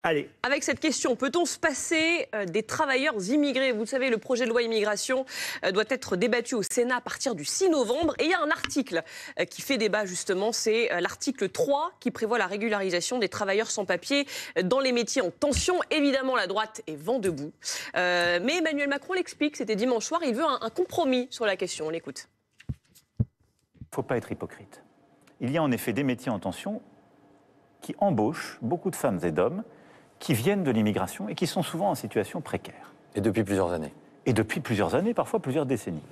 Allez. Avec cette question, peut-on se passer des travailleurs immigrés? Vous le savez, le projet de loi immigration doit être débattu au Sénat à partir du 6 novembre. Et il y a un article qui fait débat justement, c'est l'article 3 qui prévoit la régularisation des travailleurs sans papier dans les métiers en tension. Évidemment, la droite est vent debout. Mais Emmanuel Macron l'explique, c'était dimanche soir, il veut un compromis sur la question. On l'écoute. Il ne faut pas être hypocrite. Il y a en effet des métiers en tension qui embauchent beaucoup de femmes et d'hommes qui viennent de l'immigration et qui sont souvent en situation précaire. Et depuis plusieurs années. Et depuis plusieurs années, parfois plusieurs décennies.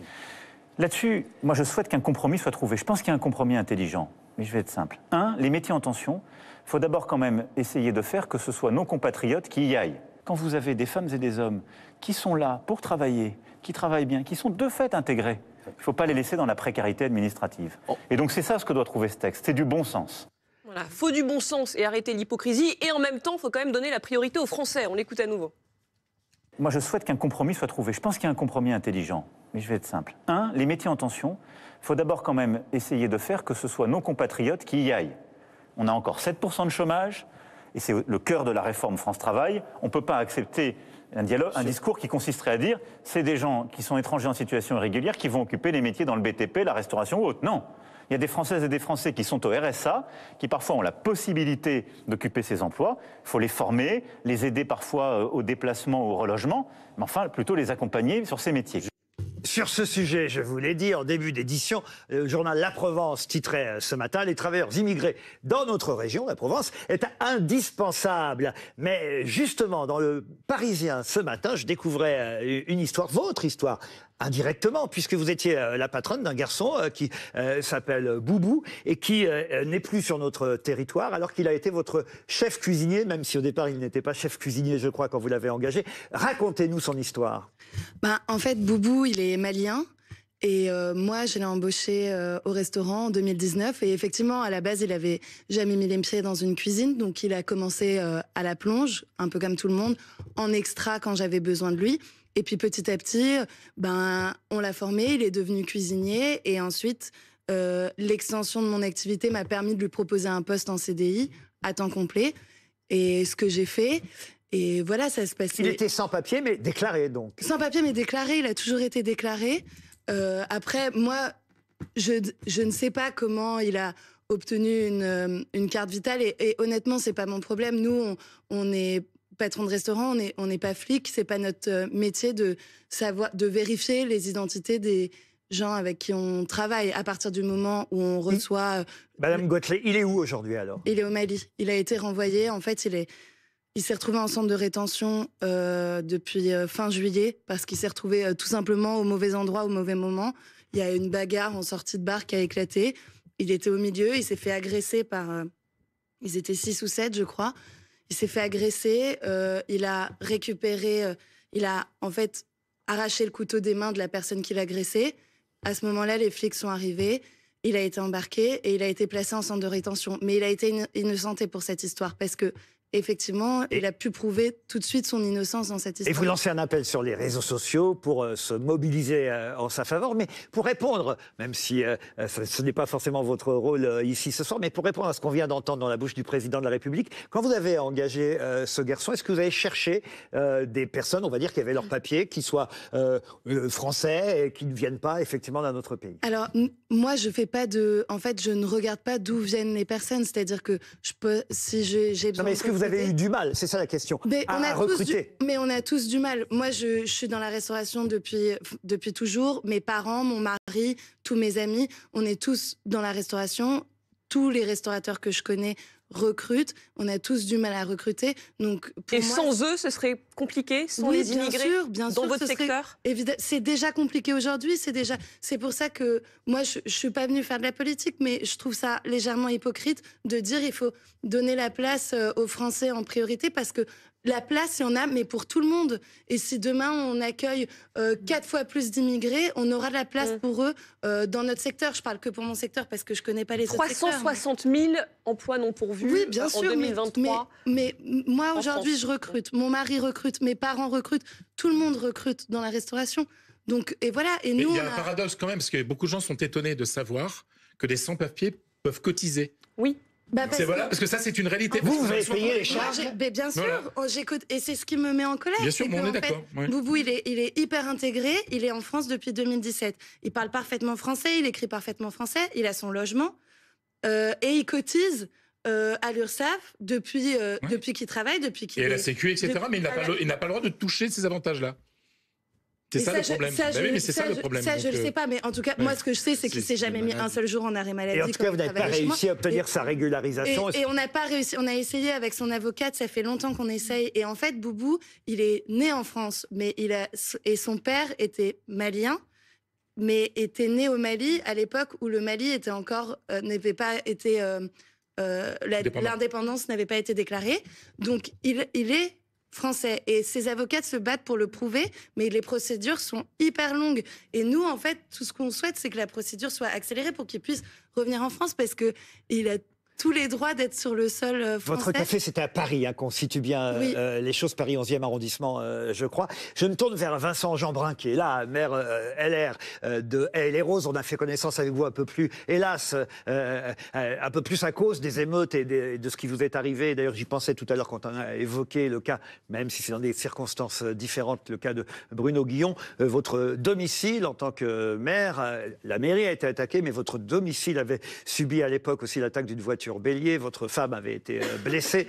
Là-dessus, moi je souhaite qu'un compromis soit trouvé. Je pense qu'il y a un compromis intelligent, mais je vais être simple. Les métiers en tension, il faut d'abord quand même essayer de faire que ce soit nos compatriotes qui y aillent. Quand vous avez des femmes et des hommes qui sont là pour travailler, qui travaillent bien, qui sont de fait intégrés, il ne faut pas les laisser dans la précarité administrative. Et donc c'est ça ce que doit trouver ce texte, c'est du bon sens. Voilà, faut du bon sens et arrêter l'hypocrisie. Et en même temps, il faut quand même donner la priorité aux Français. On l'écoute à nouveau. Moi, je souhaite qu'un compromis soit trouvé. Je pense qu'il y a un compromis intelligent, mais je vais être simple. Les métiers en tension, il faut d'abord quand même essayer de faire que ce soit nos compatriotes qui y aillent. On a encore 7% de chômage, et c'est le cœur de la réforme France Travail. On ne peut pas accepter un discours qui consisterait à dire c'est des gens qui sont étrangers en situation irrégulière qui vont occuper les métiers dans le BTP, la restauration ou autre. Non. Il y a des Françaises et des Français qui sont au RSA, qui parfois ont la possibilité d'occuper ces emplois. Il faut les former, les aider parfois au déplacement ou au relogement, mais enfin plutôt les accompagner sur ces métiers. Sur ce sujet, je vous l'ai dit en début d'édition, le journal La Provence titrait ce matin « Les travailleurs immigrés dans notre région, la Provence, est indispensable ». Mais justement, dans le Parisien ce matin, je découvrais une histoire, votre histoire, indirectement, puisque vous étiez la patronne d'un garçon qui s'appelle Boubou et qui n'est plus sur notre territoire, alors qu'il a été votre chef cuisinier, même si au départ il n'était pas chef cuisinier, je crois, quand vous l'avez engagé. Racontez-nous son histoire. En fait, Boubou, il est malien. Et moi, je l'ai embauché au restaurant en 2019. Et effectivement, à la base, il avait jamais mis les pieds dans une cuisine. Donc, il a commencé à la plonge, un peu comme tout le monde, en extra quand j'avais besoin de lui. Et puis, petit à petit, on l'a formé, il est devenu cuisinier. Et ensuite, l'extension de mon activité m'a permis de lui proposer un poste en CDI à temps complet. Et ce que j'ai fait... Et voilà, ça se passait... Il était sans papier, mais déclaré, donc. Sans papier, mais déclaré. Il a toujours été déclaré. Après, moi, je ne sais pas comment il a obtenu une carte vitale. Et honnêtement, c'est pas mon problème. Nous, on est patron de restaurant, on n'est pas flic. C'est pas notre métier de vérifier les identités des gens avec qui on travaille. À partir du moment où on reçoit... Madame Gottlieb, il est où aujourd'hui, alors? Il est au Mali. Il a été renvoyé. En fait, il s'est retrouvé en centre de rétention depuis fin juillet parce qu'il s'est retrouvé tout simplement au mauvais endroit, au mauvais moment. Il y a une bagarre en sortie de bar qui a éclaté. Il était au milieu, il s'est fait agresser par... ils étaient 6 ou 7, je crois. Il s'est fait agresser, il a récupéré... il a en fait arraché le couteau des mains de la personne qui l'agressait. À ce moment-là, les flics sont arrivés. Il a été embarqué et il a été placé en centre de rétention. Mais il a été innocenté pour cette histoire parce que effectivement, il a pu prouver tout de suite son innocence dans cette histoire. Et vous lancez un appel sur les réseaux sociaux pour se mobiliser en sa faveur, mais pour répondre, même si ce n'est pas forcément votre rôle ici ce soir, mais pour répondre à ce qu'on vient d'entendre dans la bouche du président de la République, quand vous avez engagé ce garçon, est-ce que vous avez cherché des personnes, on va dire, qui avaient leur papier, qui soient français et qui ne viennent pas effectivement d'un autre pays? Alors, moi, je fais pas de... En fait, je ne regarde pas d'où viennent les personnes, c'est-à-dire que je peux, si j'ai besoin... Non, mais est-ce que vous avez eu du mal? C'est ça la question. À recruter. Mais on a tous du mal. Moi, je suis dans la restauration depuis toujours. Mes parents, mon mari, tous mes amis, on est tous dans la restauration. Tous les restaurateurs que je connais recrutent. On a tous du mal à recruter. Donc, et moi, sans eux, ce serait compliqué, sans les immigrés bien dans sûr, votre secteur? C'est déjà compliqué aujourd'hui. C'est pour ça que moi, je suis pas venue faire de la politique, mais je trouve ça légèrement hypocrite de dire il faut donner la place aux Français en priorité parce que la place, il y en a, mais pour tout le monde. Et si demain, on accueille 4 fois plus d'immigrés, on aura de la place pour eux dans notre secteur. Je parle que pour mon secteur parce que je connais pas les autres secteurs. 360 000 emplois non pourvus oui, bien en sûr, 2023. Mais moi, aujourd'hui, je recrute. Mon mari recrute, mes parents recrutent. Tout le monde recrute dans la restauration. Donc, et voilà. Et nous, il y a un paradoxe quand même, parce que beaucoup de gens sont étonnés de savoir que des sans-papiers peuvent cotiser. Oui. Parce parce que ça, c'est une réalité. Vous avez payé les charges. Bien sûr, j'écoute, et c'est ce qui me met en colère. Bien sûr, on est d'accord. Boubou, il est hyper intégré, il est en France depuis 2017. Il parle parfaitement français, il écrit parfaitement français, il a son logement, et il cotise à l'URSSAF depuis qu'il travaille, depuis qu'il Et à la Sécu, etc. Mais il n'a pas le droit de toucher ces avantages-là. C'est ça le problème. C'est ça le problème. Ça, je ne le sais pas, mais en tout cas, moi, ce que je sais, c'est qu'il ne s'est jamais mis un seul jour en arrêt maladie. Et en tout cas, vous n'avez pas réussi à obtenir sa régularisation. Et on n'a pas réussi. On a essayé avec son avocate, ça fait longtemps qu'on essaye. Et en fait, Boubou, il est né en France, mais et son père était malien, mais était né au Mali à l'époque où le Mali était encore n'avait pas été l'indépendance n'avait pas été déclarée. Donc, il est français. Et ses avocates se battent pour le prouver, mais les procédures sont hyper longues. Et nous, en fait, tout ce qu'on souhaite, c'est que la procédure soit accélérée pour qu'il puisse revenir en France, parce qu'il a tous les droits d'être sur le sol français. Votre café, c'était à Paris, qu'on situe bien les choses, Paris 11e arrondissement, je crois. Je me tourne vers Vincent Jeanbrun, qui est là, maire LR de Haye-les-Roses. On a fait connaissance avec vous un peu plus, hélas, un peu plus à cause des émeutes et de ce qui vous est arrivé. D'ailleurs, j'y pensais tout à l'heure quand on a évoqué le cas, même si c'est dans des circonstances différentes, le cas de Bruno Guillon. Votre domicile en tant que maire, la mairie a été attaquée, mais votre domicile avait subi à l'époque aussi l'attaque d'une voiture bélier, votre femme avait été blessée.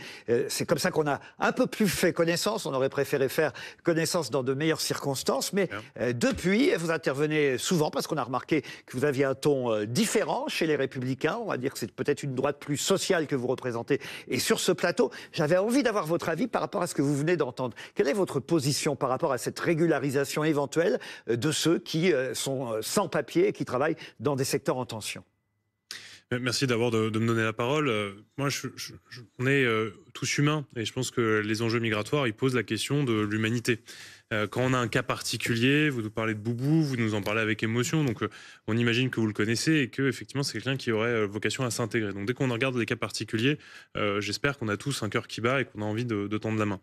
C'est comme ça qu'on a un peu plus fait connaissance. On aurait préféré faire connaissance dans de meilleures circonstances. Mais depuis, vous intervenez souvent parce qu'on a remarqué que vous aviez un ton différent chez les Républicains. On va dire que c'est peut-être une droite plus sociale que vous représentez. Et sur ce plateau, j'avais envie d'avoir votre avis par rapport à ce que vous venez d'entendre. Quelle est votre position par rapport à cette régularisation éventuelle de ceux qui sont sans papier et qui travaillent dans des secteurs en tension ? Merci d'abord de me donner la parole. Moi, on est tous humains et je pense que les enjeux migratoires, ils posent la question de l'humanité. Quand on a un cas particulier, vous nous parlez de Boubou, vous nous en parlez avec émotion, donc on imagine que vous le connaissez et que effectivement c'est quelqu'un qui aurait vocation à s'intégrer. Donc dès qu'on regarde des cas particuliers, j'espère qu'on a tous un cœur qui bat et qu'on a envie de tendre la main.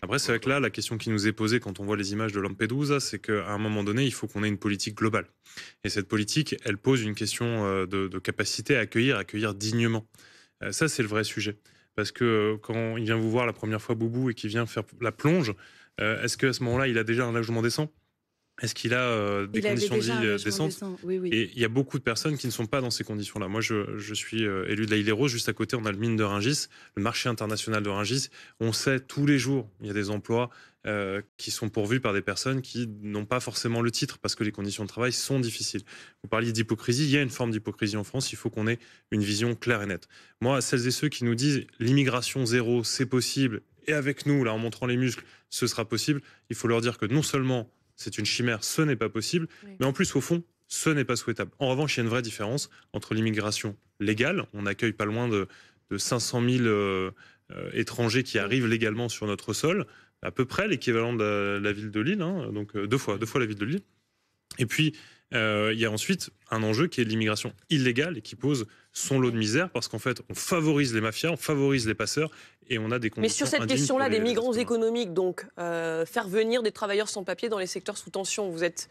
Après, c'est vrai que là, la question qui nous est posée quand on voit les images de Lampedusa, c'est qu'à un moment donné, il faut qu'on ait une politique globale. Et cette politique, elle pose une question de capacité à accueillir dignement. Ça, c'est le vrai sujet. Parce que quand il vient vous voir la première fois, Boubou, et qu'il vient faire la plonge, est-ce qu'à ce moment-là, il a déjà un logement décent ? Est-ce qu'il a des conditions de vie décentes ? Oui. Et il y a beaucoup de personnes qui ne sont pas dans ces conditions-là. Moi, je suis élu de Haye-les-Roses. Juste à côté, on a le mine de Rungis, le marché international de Rungis. On sait tous les jours, il y a des emplois qui sont pourvus par des personnes qui n'ont pas forcément le titre parce que les conditions de travail sont difficiles. Vous parliez d'hypocrisie. Il y a une forme d'hypocrisie en France. Il faut qu'on ait une vision claire et nette. Moi, celles et ceux qui nous disent l'immigration zéro, c'est possible, et avec nous, là, en montrant les muscles, ce sera possible, il faut leur dire que non seulement c'est une chimère, ce n'est pas possible, mais en plus, au fond, ce n'est pas souhaitable. En revanche, il y a une vraie différence entre l'immigration légale, on accueille pas loin de 500 000 étrangers qui arrivent légalement sur notre sol, à peu près l'équivalent de la ville de Lille, donc deux fois la ville de Lille. Et puis, il y a ensuite un enjeu qui est l'immigration illégale et qui pose son lot de misère parce qu'en fait, on favorise les mafias, on favorise les passeurs et on a des conditions. Mais sur cette question-là des migrants économiques, donc, faire venir des travailleurs sans papier dans les secteurs sous tension, vous êtes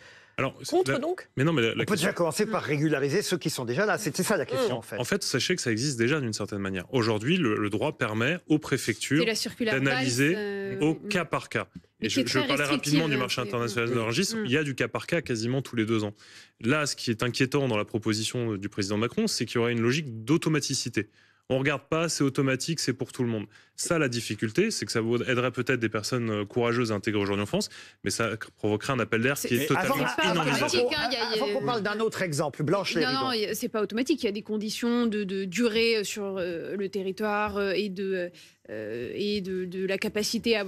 contre donc ? Mais non, mais on peut déjà commencer par régulariser ceux qui sont déjà là. C'était ça la question en fait. En fait, sachez que ça existe déjà d'une certaine manière. Aujourd'hui, le droit permet aux préfectures d'analyser au cas par cas. Et je parlais rapidement du marché international de Rungis. Il y a du cas par cas quasiment tous les 2 ans. Là, ce qui est inquiétant dans la proposition du président Macron, c'est qu'il y aurait une logique d'automaticité. On ne regarde pas, c'est automatique, c'est pour tout le monde. Ça, la difficulté, c'est que ça aiderait peut-être des personnes courageuses à intégrer aujourd'hui en France, mais ça provoquerait un appel d'air qui est totalement inenvisageable. Avant qu'on parle d'un autre exemple, Blanche Lérigon. Non, c'est pas automatique. Il y a des conditions de durée sur le territoire et de la capacité à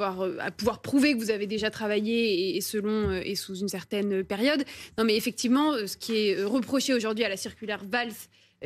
pouvoir prouver que vous avez déjà travaillé et sous une certaine période. Non, mais effectivement, ce qui est reproché aujourd'hui à la circulaire Valls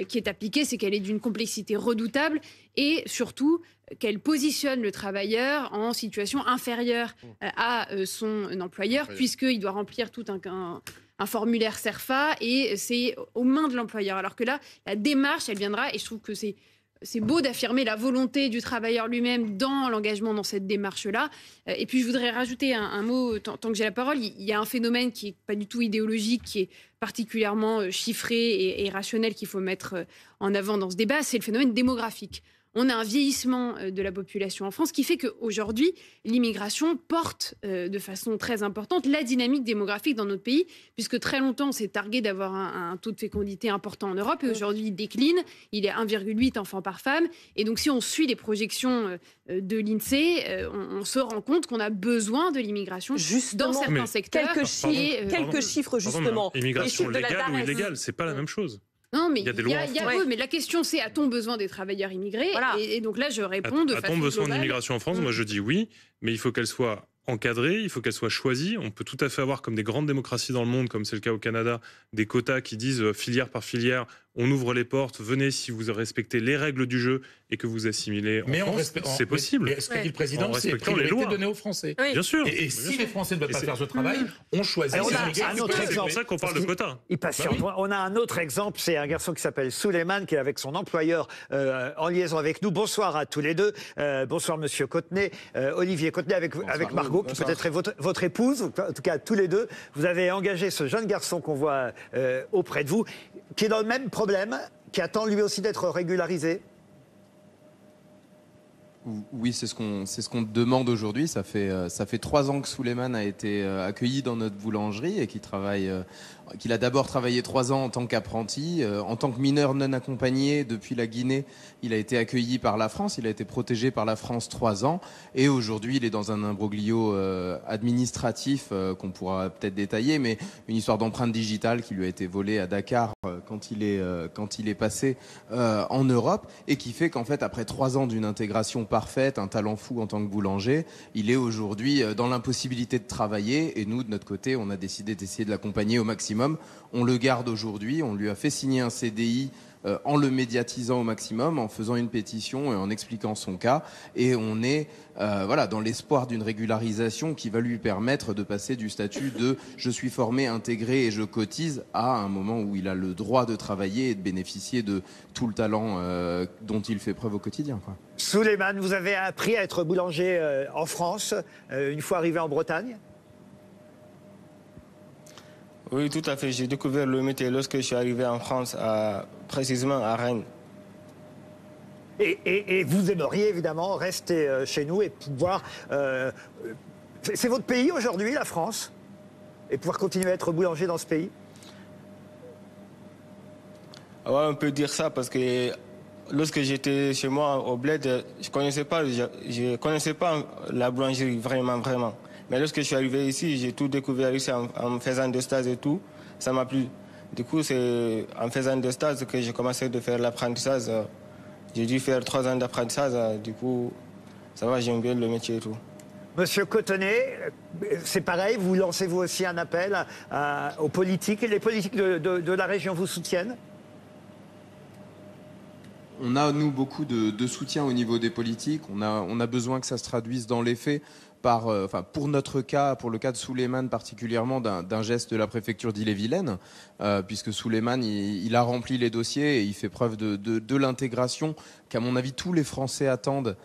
qui est appliquée, c'est qu'elle est d'une complexité redoutable et surtout qu'elle positionne le travailleur en situation inférieure à son employeur, puisqu'il doit remplir tout un formulaire CERFA et c'est aux mains de l'employeur. Alors que là, la démarche, elle viendra, et je trouve que c'est c'est beau d'affirmer la volonté du travailleur lui-même dans l'engagement dans cette démarche-là. Et puis, je voudrais rajouter un mot, tant que j'ai la parole. Il y a un phénomène qui n'est pas du tout idéologique, qui est particulièrement chiffré et rationnel qu'il faut mettre en avant dans ce débat, c'est le phénomène démographique. On a un vieillissement de la population en France qui fait qu'aujourd'hui, l'immigration porte de façon très importante la dynamique démographique dans notre pays, puisque très longtemps, on s'est targué d'avoir un taux de fécondité important en Europe, et aujourd'hui, il décline. Il est 1,8 enfants par femme. Et donc, si on suit les projections de l'INSEE, on se rend compte qu'on a besoin de l'immigration dans certains secteurs. Quelques chiffres, justement. Immigration légale ou illégale, c'est pas la même chose. Non, mais il y a des lois. Oui, mais la question c'est, a-t-on besoin des travailleurs immigrés ? Et donc là, je réponds de façon A-t-on besoin globale. d'immigration en France ? Moi, je dis oui, mais il faut qu'elle soit encadrée, il faut qu'elle soit choisie. On peut tout à fait avoir, comme des grandes démocraties dans le monde, comme c'est le cas au Canada, des quotas qui disent filière par filière, on ouvre les portes, venez si vous respectez les règles du jeu et que vous assimilez en France, c'est possible. Mais ce qu'a dit le président, c'est priorité donnée aux Français. Oui. Bien sûr. Et si les Français ne veulent pas faire ce travail, on choisit. C'est pour ça qu'on parle de quotas. On a un autre exemple, c'est un garçon qui s'appelle Souleymane, qui est avec son employeur en liaison avec nous. Bonsoir à tous les deux. Bonsoir Monsieur Cottenet, Olivier Cottenet avec Margot, qui peut-être est votre épouse, en tout cas tous les deux. Vous avez engagé ce jeune garçon qu'on voit auprès de vous, qui est dans le même problème, qui attend lui aussi d'être régularisé. Oui, c'est ce qu'on demande aujourd'hui. Ça fait 3 ans que Souleymane a été accueilli dans notre boulangerie et qu'il a d'abord travaillé 3 ans en tant qu'apprenti. En tant que mineur non accompagné depuis la Guinée, il a été accueilli par la France. Il a été protégé par la France 3 ans. Et aujourd'hui, il est dans un imbroglio administratif qu'on pourra peut-être détailler, mais une histoire d'empreinte digitale qui lui a été volée à Dakar quand il est passé en Europe, et qui fait qu'en fait, après 3 ans d'une intégration parfaite, un talent fou en tant que boulanger, il est aujourd'hui dans l'impossibilité de travailler. Et nous, de notre côté, on a décidé d'essayer de l'accompagner au maximum. On le garde aujourd'hui, on lui a fait signer un CDI en le médiatisant au maximum, en faisant une pétition et en expliquant son cas. Et on est dans l'espoir d'une régularisation qui va lui permettre de passer du statut de « je suis formé, intégré et je cotise » à un moment où il a le droit de travailler et de bénéficier de tout le talent dont il fait preuve au quotidien, quoi. Souleymane, vous avez appris à être boulanger en France, une fois arrivé en Bretagne ? Oui, tout à fait. J'ai découvert le métier lorsque je suis arrivé en France, précisément à Rennes. Et vous aimeriez évidemment rester chez nous et pouvoir... c'est votre pays aujourd'hui, la France ? Et pouvoir continuer à être boulanger dans ce pays ? Ouais, on peut dire ça parce que lorsque j'étais chez moi au bled, je connaissais pas la boulangerie vraiment. Mais lorsque je suis arrivé ici, j'ai tout découvert ici en faisant des stages et tout. Ça m'a plu. Du coup, c'est en faisant des stages que j'ai commencé à faire l'apprentissage. J'ai dû faire 3 ans d'apprentissage. Du coup, ça va, j'aime bien le métier et tout. Monsieur Cottenet, c'est pareil, vous lancez vous aussi un appel aux politiques. Et les politiques de la région vous soutiennent ? On a, nous, beaucoup de soutien au niveau des politiques. On a besoin que ça se traduise dans les faits. Pour notre cas, pour le cas de Souleymane particulièrement, d'un geste de la préfecture d'Ille-et-Vilaine, puisque Souleymane, il a rempli les dossiers et il fait preuve de l'intégration qu'à mon avis tous les Français attendent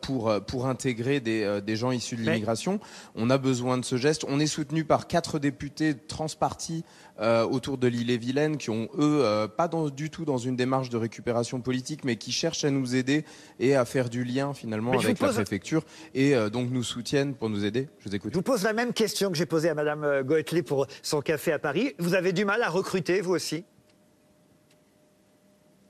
pour intégrer des gens issus de l'immigration. On a besoin de ce geste. On est soutenu par 4 députés transpartis autour de l'Ille-et-Vilaine qui ont, eux, pas du tout dans une démarche de récupération politique, mais qui cherchent à nous aider et à faire du lien finalement avec la préfecture, et donc nous soutiennent pour nous aider. Je vous écoute. Je vous pose la même question que j'ai posée à Madame Goethe pour son café à Paris. Vous avez du mal à recruter, vous aussi ?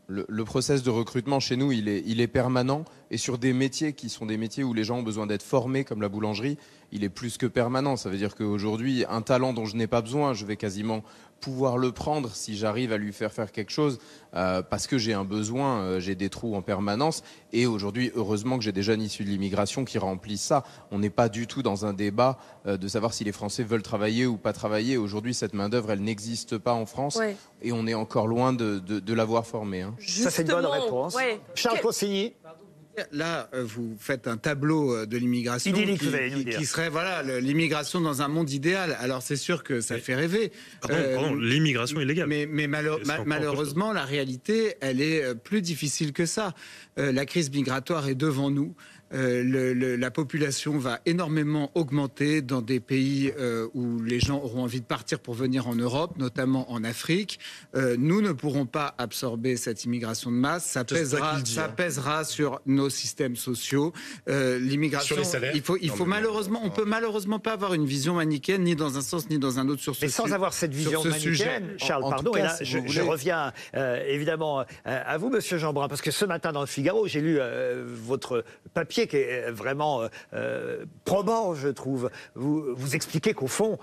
Le process de recrutement chez nous, il est permanent, et sur des métiers qui sont des métiers où les gens ont besoin d'être formés, comme la boulangerie, il est plus que permanent. Ça veut dire qu'aujourd'hui, un talent dont je n'ai pas besoin, je vais quasiment pouvoir le prendre si j'arrive à lui faire quelque chose, parce que j'ai un besoin, j'ai des trous en permanence. Et aujourd'hui, heureusement que j'ai des jeunes issus de l'immigration qui remplissent ça. On n'est pas du tout dans un débat de savoir si les Français veulent travailler ou pas travailler. Aujourd'hui, cette main-d'œuvre, elle n'existe pas en France, et on est encore loin de l'avoir formée. Hein. Ça, c'est une bonne réponse. Charles Consigny. Là, vous faites un tableau de l'immigration qui serait l'immigration dans un monde idéal. Alors c'est sûr que ça fait rêver. Pardon, l'immigration illégale. Mais malheureusement, la réalité, elle est plus difficile que ça. La crise migratoire est devant nous. La population va énormément augmenter dans des pays où les gens auront envie de partir pour venir en Europe, notamment en Afrique. Nous ne pourrons pas absorber cette immigration de masse. Ça pèsera sur nos systèmes sociaux. L'immigration, sur les salaires. On peut malheureusement pas avoir une vision manichéenne ni dans un sens ni dans un autre sur ce sujet. Mais sans avoir cette vision manichéenne, Charles, pardon, et là je reviens évidemment à vous, Monsieur Jeanbrun, parce que ce matin dans le Figaro, j'ai lu votre papier qui est vraiment probant, je trouve. Vous expliquez qu'au fond,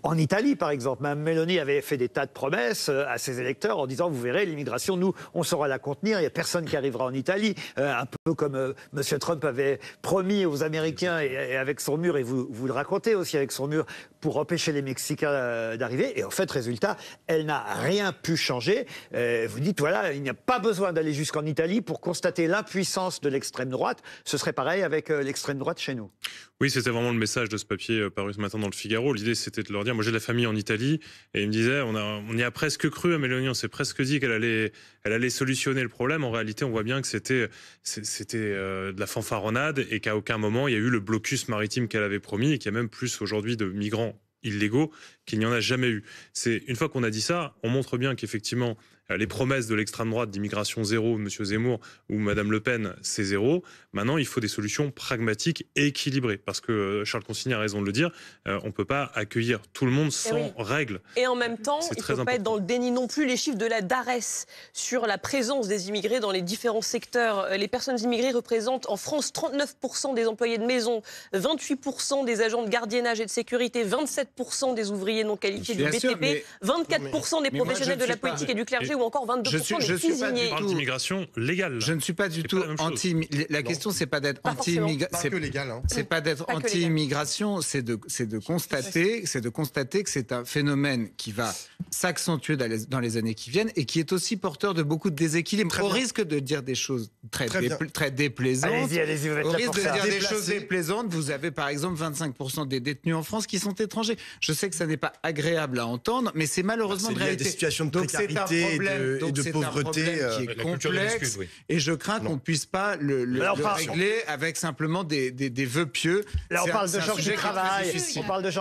en Italie, par exemple, Mme Meloni avait fait des tas de promesses à ses électeurs en disant, vous verrez, l'immigration, nous, on saura la contenir, il n'y a personne qui arrivera en Italie, un peu comme M. Trump avait promis aux Américains et avec son mur, et vous le racontez aussi avec son mur, pour empêcher les Mexicains d'arriver. Et en fait, résultat, elle n'a rien pu changer. Vous dites, voilà, il n'y a pas besoin d'aller jusqu'en Italie pour constater l'impuissance de l'extrême droite. Ce serait pareil avec l'extrême droite chez nous. Oui, c'était vraiment le message de ce papier paru ce matin dans le Figaro. L'idée, c'était de leur dire, moi j'ai de la famille en Italie, et ils me disaient, on y a presque cru à Meloni, on s'est presque dit qu'elle allait solutionner le problème. En réalité, on voit bien que c'était de la fanfaronnade, et qu'à aucun moment, il y a eu le blocus maritime qu'elle avait promis, et qu'il y a même plus aujourd'hui de migrants illégaux qu'il n'y en a jamais eu. Une fois qu'on a dit ça, on montre bien qu'effectivement, les promesses de l'extrême droite d'immigration zéro, M. Zemmour ou Mme Le Pen, c'est zéro. Maintenant, il faut des solutions pragmatiques et équilibrées. Parce que Charles Consigny a raison de le dire, on ne peut pas accueillir tout le monde sans règles. Et en même temps, il ne faut pas être dans le déni non plus. Les chiffres de la DARES sur la présence des immigrés dans les différents secteurs. Les personnes immigrées représentent en France 39% des employés de maison, 28% des agents de gardiennage et de sécurité, 27% des ouvriers non qualifiés du BTP, 24% des professionnels de la politique et du clergé, ou encore 22% des cuisiniers. On parle d'immigration légale. Je ne suis pas du tout anti. La question, c'est pas d'être anti-immigration. C'est pas que légal. C'est pas d'être anti-immigration, c'est de constater que c'est un phénomène qui va s'accentuer dans les années qui viennent et qui est aussi porteur de beaucoup de déséquilibres. Au risque de dire des choses très déplaisantes. Allez-y, au risque de dire des choses déplaisantes, vous avez par exemple 25% des détenus en France qui sont étrangers. Je sais que ça n'est pas agréable à entendre, mais c'est malheureusement une réalité. Des situations de précarité et de pauvreté qui est complexe, et je crains qu'on ne puisse pas le régler avec simplement des vœux pieux. Là, on parle de gens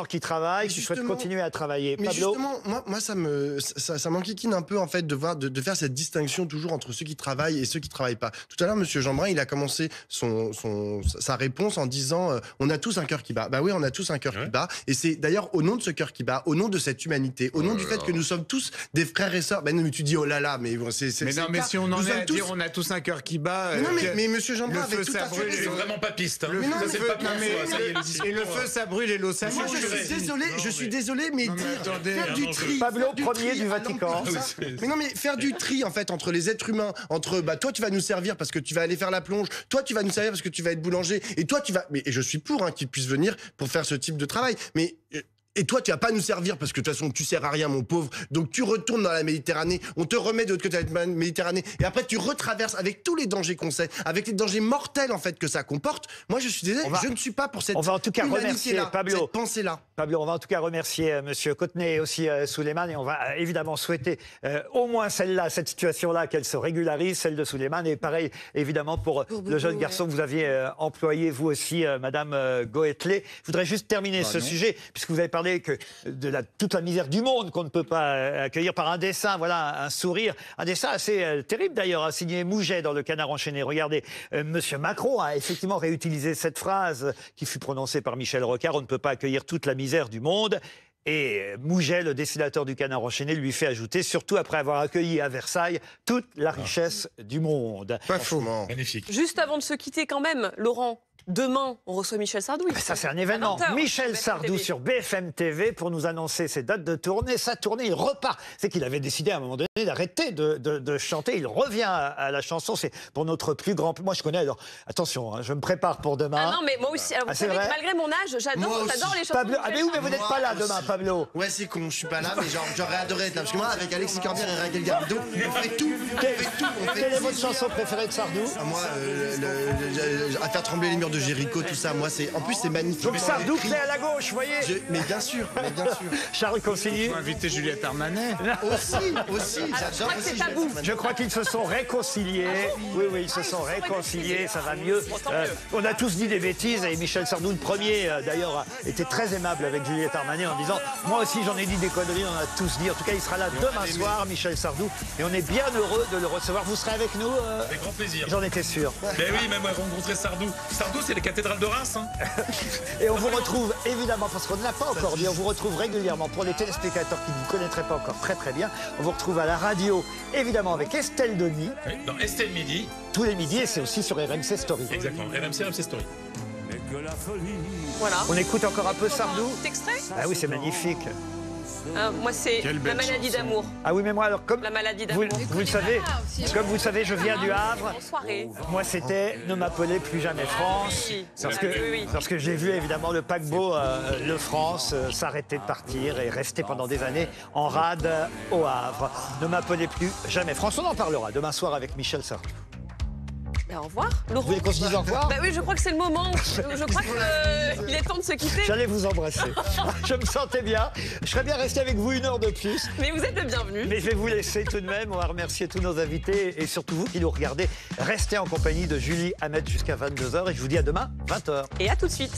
qui travaillent, qui souhaitent continuer à travailler. Mais Pablo, justement, moi ça m'enquiquine un peu en fait de faire cette distinction toujours entre ceux qui travaillent et ceux qui travaillent pas. Tout à l'heure, Monsieur Jeanbrun, il a commencé sa réponse en disant on a tous un cœur qui bat. Bah oui, on a tous un cœur qui bat, et c'est d'ailleurs au nom de ce cœur qui bat, au nom de cette humanité, au nom du fait que nous sommes tous des frères et sœurs. Ben non, mais tu dis oh là là, mais c'est mais si on en est à dire on a tous un cœur qui bat. Mais Monsieur Jeanbrun avait tout à fait. C'est vraiment pas piste. Et le feu, ça brûle et l'eau, ça moi, je suis désolé, mais faire du tri. Pablo Ier du Vatican. Mais non, mais faire du tri en fait entre les êtres humains, entre toi tu vas nous servir parce que tu vas aller faire la plonge, toi tu vas nous servir parce que tu vas être boulanger, et toi tu vas. Et je suis pour qu'ils puissent venir pour faire ce type de travail, mais. Et toi, tu vas pas nous servir parce que de toute façon, tu sers à rien, mon pauvre. Donc, tu retournes dans la Méditerranée. On te remet de l'autre côté de la Méditerranée. Et après, tu retraverses avec tous les dangers qu'on sait, avec les dangers mortels, en fait, que ça comporte. Moi, je suis désolé, je ne suis pas pour cette on va en tout cas remercier Pablo. Cette pensée-là. Pablo, on va en tout cas remercier Monsieur Cottenet et aussi Souleymane. Et on va évidemment souhaiter au moins celle-là, cette situation-là, qu'elle se régularise, celle de Souleymane. Et pareil, évidemment, pour le jeune garçon que vous aviez employé, vous aussi, Madame Goetlet. Je voudrais juste terminer ce sujet, puisque vous avez parlé de toute la misère du monde qu'on ne peut pas accueillir par un dessin, voilà, un sourire. Un dessin assez terrible d'ailleurs, signé Mouget dans le Canard enchaîné. Regardez, Monsieur Macron a effectivement réutilisé cette phrase qui fut prononcée par Michel Rocard, on ne peut pas accueillir toute la misère du monde. Et Mouget, le dessinateur du Canard enchaîné, lui fait ajouter, surtout après avoir accueilli à Versailles toute la richesse du monde. Pas faux. Magnifique. Juste avant de se quitter quand même, Laurent, Demain, on reçoit Michel Sardou. Ça, c'est un événement. 20h, Michel sur Sardou BFM TV. sur BFM TV pour nous annoncer ses dates de tournée. Sa tournée, il repart. C'est qu'il avait décidé à un moment donné d'arrêter de chanter. Il revient à la chanson. C'est pour notre plus grand... Moi, je connais. Alors, attention, hein, je me prépare pour demain. Ah non, mais moi aussi. Alors, vous savez que malgré mon âge, j'adore les chansons. Pablo, de Michel mais oui, mais vous Sardou. n'êtes pas là demain, Pablo. Ouais, c'est con, je suis pas là, mais genre, j'aurais adoré être là. Parce que moi, avec Alexis Corbière et Raquel Garrido, on fait tout. On fait tout. Quelle est votre chanson préférée de Sardou? Moi, à faire trembler les murs de Jéricho, tout ça, moi, c'est. En plus, c'est magnifique. Donc Sardou, clé à la gauche, vous voyez. Mais bien sûr, mais bien sûr. Charles Consigny. Faut inviter Juliette Armanet. Aussi, j'adore que c'est aussi. tabou. Je crois qu'ils se sont réconciliés. Oui, ils se sont réconciliés, ça va mieux. On a tous dit des bêtises et Michel Sardou, le premier, d'ailleurs, était très aimable avec Juliette Armanet en disant « Moi aussi, j'en ai dit des conneries, on a tous dit. » En tout cas, il sera là demain soir, Michel Sardou, et on est bien heureux de le recevoir. Vous serez avec nous Avec grand plaisir. J'en étais sûr. Mais oui, même rencontrer Sardou. Sardou, c'est les cathédrales de Reims. Hein. Et on vous retrouve évidemment, parce qu'on ne l'a pas encore dit, on vous retrouve régulièrement pour les téléspectateurs qui ne vous connaîtraient pas encore très très bien. On vous retrouve à la radio, évidemment, avec Estelle Denis. Oui, dans Estelle Midi. Tous les midis, et c'est aussi sur RMC Story. Exactement, RMC Story. Voilà. On écoute encore un peu Sardou. Petit extrait. Ah oui, c'est magnifique. Moi, c'est La maladie d'amour. Ah oui, mais moi, alors, comme La maladie vous, d'amour. vous le savez, comme vous le savez, je viens du Havre. En soirée. Moi, c'était Ne m'appelez plus jamais France. oui. Parce Ah oui. que j'ai vu évidemment le paquebot Le France s'arrêter de partir et rester pendant des années en rade au Havre. Ne m'appelez plus jamais France. On en parlera demain soir avec Michel Sardou. Ben, au revoir, Laurent. Vous voulez qu'on se dise au revoir? Bah oui, je crois que c'est le moment. Je crois qu'il est temps de se quitter. J'allais vous embrasser. Je me sentais bien. Je serais bien resté avec vous 1 heure de plus. Mais vous êtes le bienvenu. Mais je vais vous laisser tout de même. On va remercier tous nos invités et surtout vous qui nous regardez. Restez en compagnie de Julie Hamet jusqu'à 22h et je vous dis à demain, 20h. Et à tout de suite.